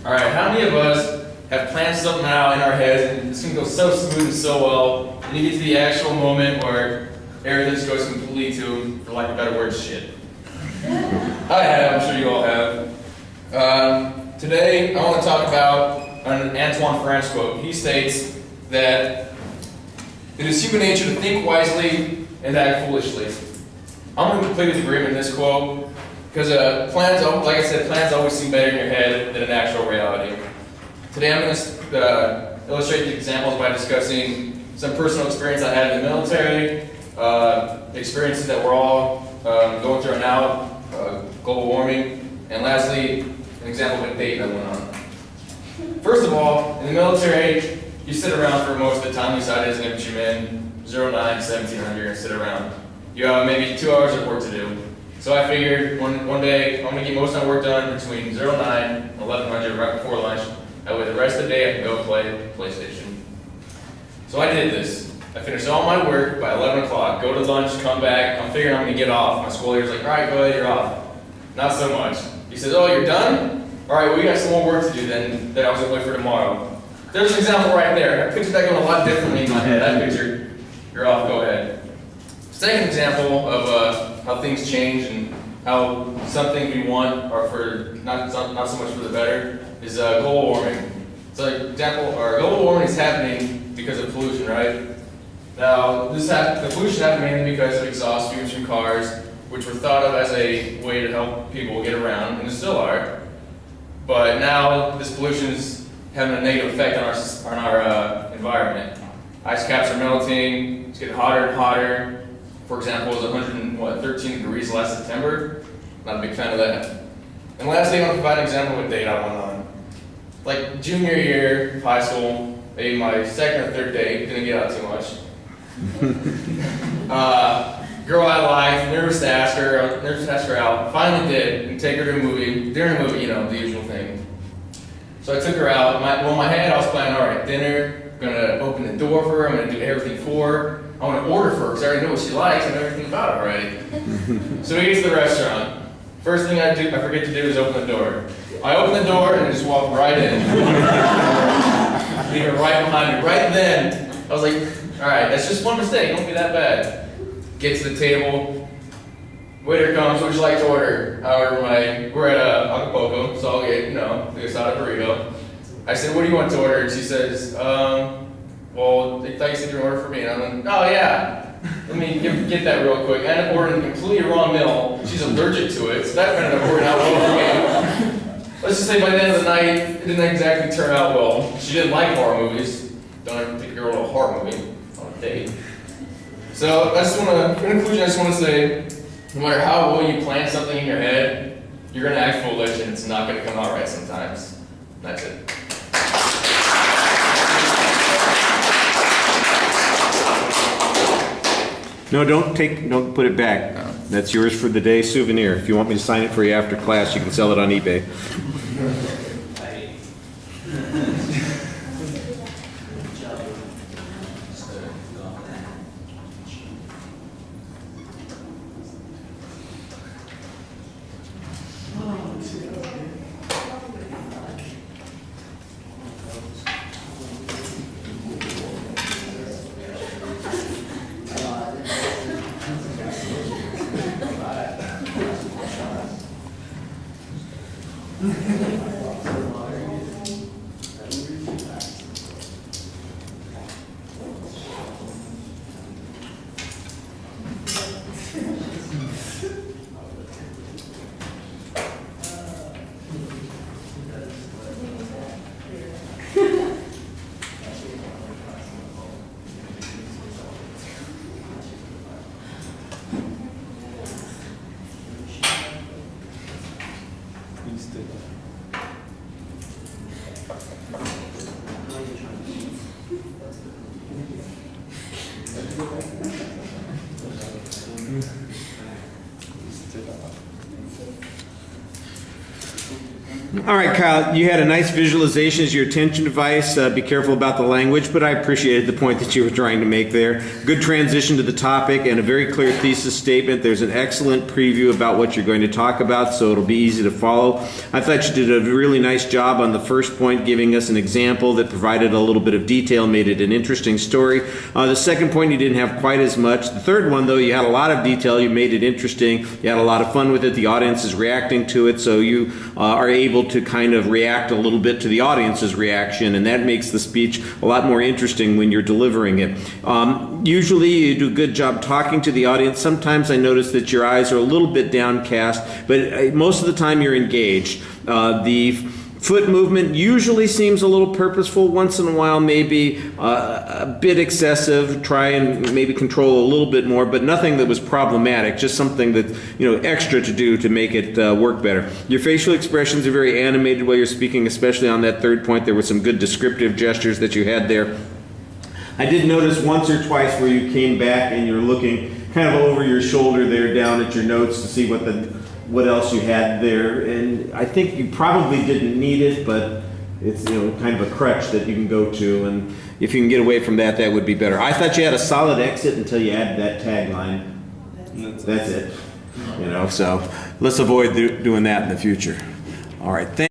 Alright, how many of us have planned something out in our heads and it's going to go so smooth and so well, and you get to the actual moment where everything just goes completely to, for lack of better words, shit? I have, I'm sure you all have. Today, I want to talk about an Antoine France quote. He states that it is human nature to think wisely and act foolishly. I'm in complete agreement with this quote because plans, like I said, plans always seem better in your head than in actual reality. Today, I'm going to illustrate the examples by discussing some personal experience I had in the military, experiences that we're all going through now, global warming, and lastly, an example of a date that went on. First of all, in the military, you sit around for most of the time. You decide as an infantryman, 09, 1700, you're going to sit around. You have maybe 2 hours of work to do. So I figured one day, I'm going to get most of my work done between 09 and 1100, right before lunch. That way the rest of the day I can go play PlayStation. So I did this. I finished all my work by 11 o'clock, go to lunch, come back, I'm figuring I'm going to get off. My school leader's like, all right, go ahead, you're off. Not so much. He says, oh, you're done? All right, well, we got some more work to do then that I was going to wait for tomorrow. There's an example right there. I pictured that going a lot differently in my head. I pictured, you're off, go ahead. Second example of how things change and how some things we want are for not so much for the better is global warming. So, example, global warming is happening because of pollution, right? Now, the pollution happened mainly because of exhaust fumes from cars, which were thought of as a way to help people get around, and still are. But now this pollution is having a negative effect on our environment. Ice caps are melting. It's getting hotter and hotter. For example, it was 113 degrees last September. Not a big fan of that. And lastly, I want to provide an example of a date I went on. Like junior year of high school, maybe my second or third date, didn't get out too much. Girl I liked, nervous to ask her out, finally did, and take her to a movie. During a movie, you know, the usual thing. So I took her out. In my head, I was planning, all right, dinner, I'm gonna open the door for her, I'm gonna do everything for her. I want to order for her because I already know what she likes, I know everything about her already. So we get to the restaurant. First thing I forget to do is open the door. I open the door and just walk right in. Leave her right behind me. Right then, I was like, all right, that's just one mistake, don't be that bad. Get to the table, waiter comes, what would you like to order? We're at Acapulco, so I'll get, the asada burrito. I said, what do you want to order? And she says, well, they thought you said you were ordering for me. And I'm like, oh yeah, let me get that real quick. I ended up ordering a completely wrong meal. She's allergic to it, so that ended up working out well for me. Let's just say by the end of the night, it didn't exactly turn out well. She didn't like horror movies. Don't ever take a girl to a horror movie on a date. So in conclusion, I just want to say, no matter how well you plan something in your head, you're going to act foolish and it's not going to come out right sometimes. That's it. No, don't put it back. That's yours for the day souvenir. If you want me to sign it for you after class, you can sell it on eBay. All right, Kyle, you had a nice visualization as your attention device. Be careful about the language, but I appreciated the point that you were trying to make there. Good transition to the topic and a very clear thesis statement. There's an excellent preview about what you're going to talk about, so it'll be easy to follow. I thought you did a really nice job on the first point, giving us an example that provided a little bit of detail, made it an interesting story. The second point, you didn't have quite as much. The third one, though, you had a lot of detail. You made it interesting. You had a lot of fun with it. The audience is reacting to it, so you are able to kind of react a little bit to the audience's reaction, and that makes the speech a lot more interesting when you're delivering it. Usually you do a good job talking to the audience. Sometimes I notice that your eyes are a little bit downcast, but most of the time you're engaged. The foot movement usually seems a little purposeful. Once in a while maybe a bit excessive. Try and maybe control a little bit more, but nothing that was problematic, just something that, extra to do to make it work better. Your facial expressions are very animated while you're speaking, especially on that third point. There were some good descriptive gestures that you had there. I did notice once or twice where you came back and you're looking kind of over your shoulder there down at your notes to see what else you had there, and I think you probably didn't need it, but it's kind of a crutch that you can go to, and if you can get away from that, that would be better. I thought you had a solid exit until you added that tagline. That's it. So let's avoid doing that in the future. All right.